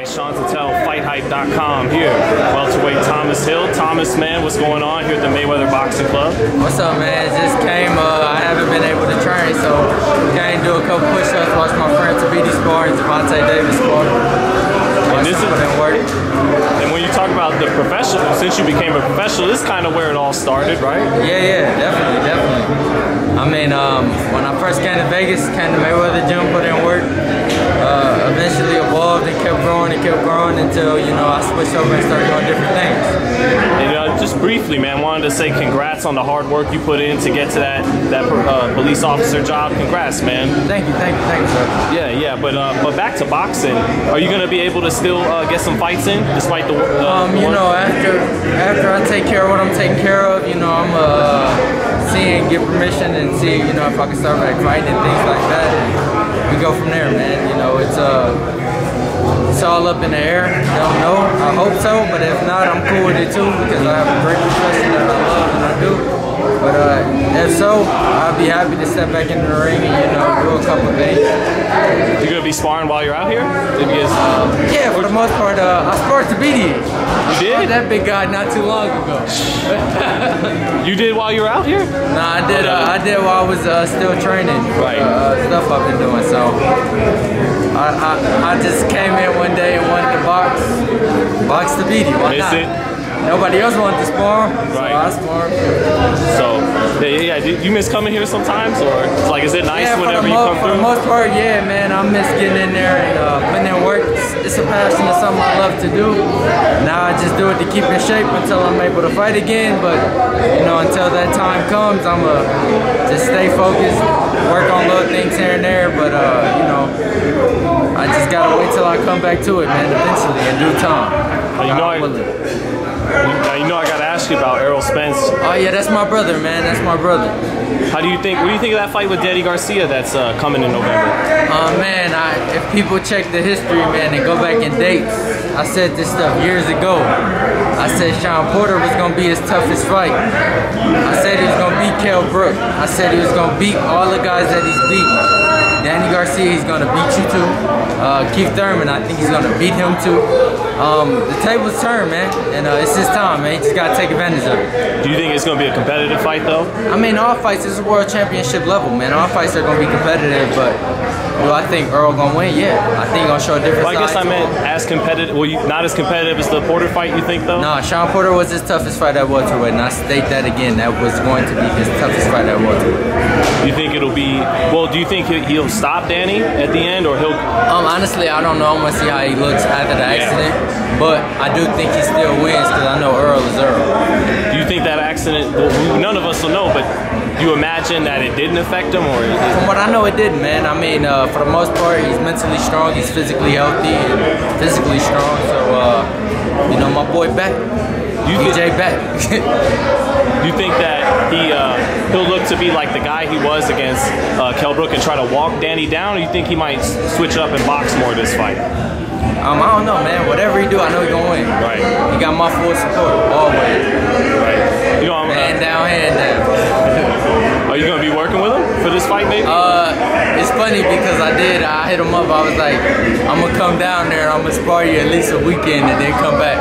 FightHype.com here. Welterweight Thomas Hill. Thomas, man, what's going on here at the Mayweather Boxing Club? What's up, man? Just came, I haven't been able to train, so came to do a couple push-ups, watch my friend spar and Gervonta Davis spar. And when you talk about the professional, since you became a professional, this is kind of where it all started, right? Yeah, definitely. I mean, when I first came to Vegas, came to Mayweather gym, put in work, eventually evolved and kept growing until, you know, I switched over and started doing different things. And just briefly, man, wanted to say congrats on the hard work you put in to get to that police officer job. Congrats, man. Thank you, sir. Yeah, but back to boxing. Are you gonna be able to still get some fights in, despite the you know, after I take care of what I'm taking care of, you know, I'm see and get permission and see, you know, if I can start like fighting and things like that. And we go from there, man. You know, it's all up in the air. I don't know. I hope so, but if not, I'm cool with it too because I have a great profession that I love and I do. But if so, I'll be happy to step back into the ring and, you know, do a couple of things. You gonna be sparring while you're out here? Yeah, for the most part, I sparred to beat him. You did? That big guy not too long ago. You did while you were out here? Nah, I did while I was still training. Right. Stuff I've been doing. So I just came in one day and wanted to box to beat him. Why not? Nobody else wanted to spar, right. So I sparred. So, yeah. Do you miss coming here sometimes, or like, is it nice whenever you come through? For the most part, yeah, man. I miss getting in there and putting in work. It's a passion. It's something I love to do. Now I just do it to keep in shape until I'm able to fight again. But you know, until that time comes, I'ma just stay focused, work on little things here and there. But you know, I just gotta wait till I come back to it, man. Eventually, in due time. You know I gotta ask you about Errol Spence. Oh yeah, that's my brother, man. That's my brother. What do you think of that fight with Garcia that's coming in November? Man, if people check the history, man, and go back in dates, I said this stuff years ago. I said Sean Porter was gonna be his toughest fight. I said he was gonna beat Kell Brook. I said he was gonna beat all the guys that he's beat. Danny Garcia, he's gonna beat you too. Keith Thurman, I think he's gonna beat him too. The table's turned, man, and it's his time, man. You just gotta take advantage of it. Do you think it's gonna be a competitive fight, though? I mean, all fights is a world championship level, man. All fights are gonna be competitive, but do I think Earl gonna win? Yeah, I think he's gonna show a different side. I guess I meant as competitive. Well, not as competitive as the Porter fight, you think, though? No, Sean Porter was his toughest fight at welterweight, and I state that again. That was going to be his toughest fight at welterweight. Do you think it'll be? Well, do you think he'll stop Danny at the end, or he'll? Honestly, I don't know. I'm gonna see how he looks after the accident, but I do think he still wins because I know Earl is Earl. Do you think that accident? Well, none of us will know, but do you imagine that it didn't affect him, or? From what I know, it didn't, man. I mean, for the most part, he's mentally strong. He's physically healthy and physically strong. So, you know, my boy back. DJ back. Do you think that he'll look to be like the guy he was against Kell Brook and try to walk Danny down, or you think he might switch it up and box more this fight? I don't know, man. Whatever he do, I know he's gonna win. Right. He got my full support, always. Right. You know, hand down. Are you gonna be working with him for this fight, maybe? It's funny because I hit him up. I was like, I'm gonna come down there. I'm gonna spar you at least a weekend and then come back.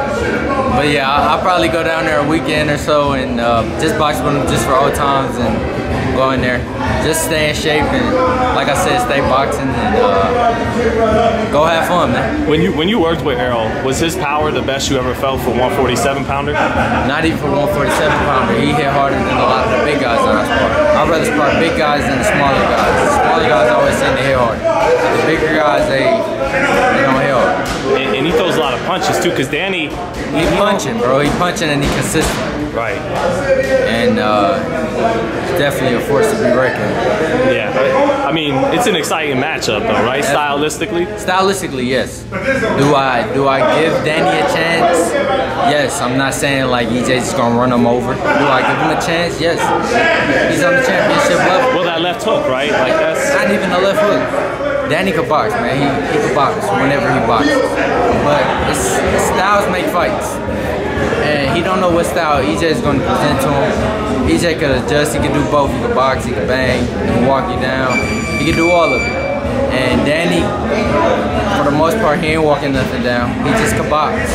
But yeah, I'll probably go down there a weekend or so and just box with him just for old times and go in there. Just stay in shape and, like I said, stay boxing and go have fun, man. When you worked with Errol, was his power the best you ever felt for 147 pounder? Not even for 147 pounder. He hit harder than a lot of the big guys that I spar. I'd rather spar big guys than the smaller guys. The smaller guys always seem to hit hard. The bigger guys, they don't hit hard. And he throws a lot of punches too, because Danny, he's punching, bro. He's punching and he's consistent. Right. And definitely a force to be reckoned with. Yeah. I mean, it's an exciting matchup, though, right? Stylistically. Stylistically, yes. Do I give Danny a chance? Yes. I'm not saying like EJ's just gonna run him over. Do I give him a chance? Yes. He's on the championship level. Well, that left hook, right? Like that's not even a left hook. Danny could box, man. He could box whenever he boxes. But styles make fights. And he don't know what style EJ is going to present to him. EJ could adjust. He can do both. He can box. He can bang. He can walk you down. He can do all of it. And Danny, for the most part, he ain't walking nothing down. He just can box.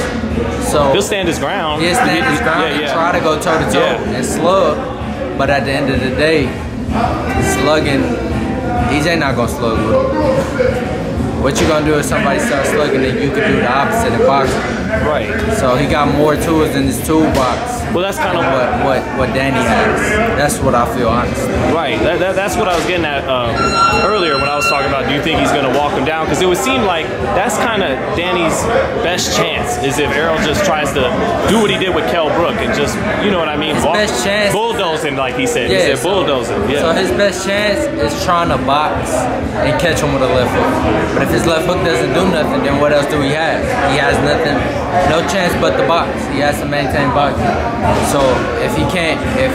So he'll stand his ground. He'll stand his ground and try to go toe to toe and slug. But at the end of the day, slugging, EJ not gonna slug with him. What you gonna do if somebody starts slugging and you can do the opposite in boxing? Right. So he got more tools in his toolbox. Well, that's kind of what Danny has. That's what I feel, honestly. Right. That's what I was getting at earlier when I was talking about, do you think he's going to walk him down? Because it would seem like that's kind of Danny's best chance, is if Errol just tries to do what he did with Kell Brook and just, you know what I mean? His best chance. Bulldoze him, like he said. Yeah, he said bulldoze him. Yeah. So his best chance is trying to box and catch him with a left hook. But if his left hook doesn't do nothing, then what else do he have? He has nothing, no chance but the box. He has to maintain boxing. So if he can't, if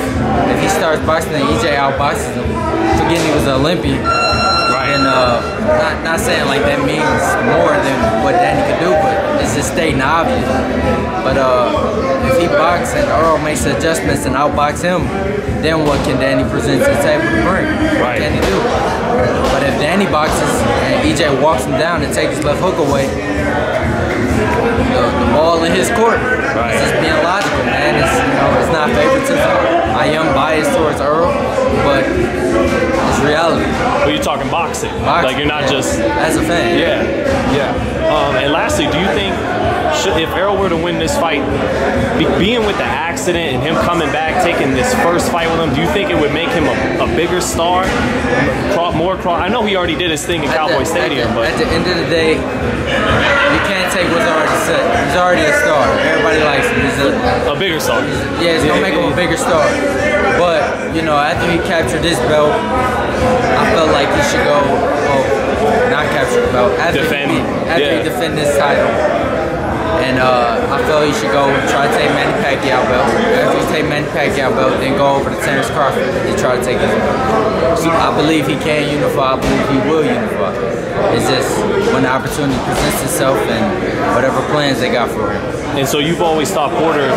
he starts boxing and EJ outboxes him, forgetting he was an Olympian, then not saying like that means more than what Danny could do, but it's just stating obvious. But if he boxes and Errol makes adjustments and outbox him, then what can Danny present to the table to bring? What can he do? But if Danny boxes and EJ walks him down and takes his left hook away, the ball in his court. It's just being logical, man. It's, it's not favoritism. I am biased towards Errol, but it's reality. Well, you're talking boxing. Like you're not just as a fan. And lastly, do you think if Errol were to win this fight, being with the accident and him coming back, taking this first fight with him, do you think it would make him a bigger star? I know he already did his thing in Cowboy Stadium, but at the end of the day, you can't take what's already set. He's already a star. Everybody likes him. He's a bigger star. It's gonna make him a bigger star. But after he captured this belt, I felt like he should go. Not capture the belt. After he defend this title. And I felt he should go try to take Manny Pacquiao belt. After he take Manny Pacquiao belt, then go over to Terrence Crawford and try to take his belt. I believe he can unify. I believe he will unify. It's just when the opportunity presents itself and whatever plans they got for him. And so you've always thought Porter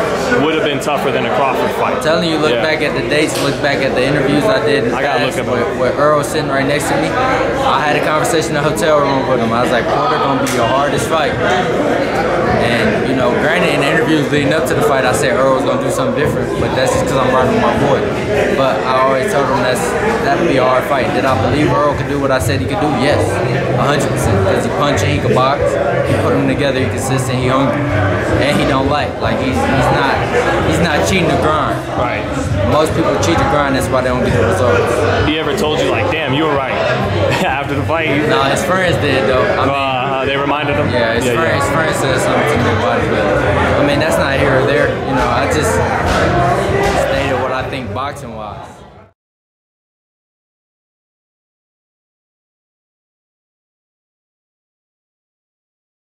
would have been tougher than a Crawford fight. I'm telling you, look back at the dates, look back at the interviews I did in the past with Earl sitting right next to me. I had a conversation in the hotel room with him. I was like, Porter gonna be your hardest fight. And granted, in the interviews leading up to the fight, I said Earl was gonna do something different, but that's just because I'm riding with my boy. But I always told him that'd be a hard fight. Did I believe Earl could do what I said he could do? Yes, 100%. Because he punching, he can box, he put them together, he consistent, he hungry, and he don't like he's not cheating the grind. Right. Most people cheat the grind, that's why they don't get the results. He ever told you like, damn, you were right after the fight? No, his friends did though. They reminded him? Yeah, his friends said something to me about it, but that's not here or there. I just stated what I think boxing-wise.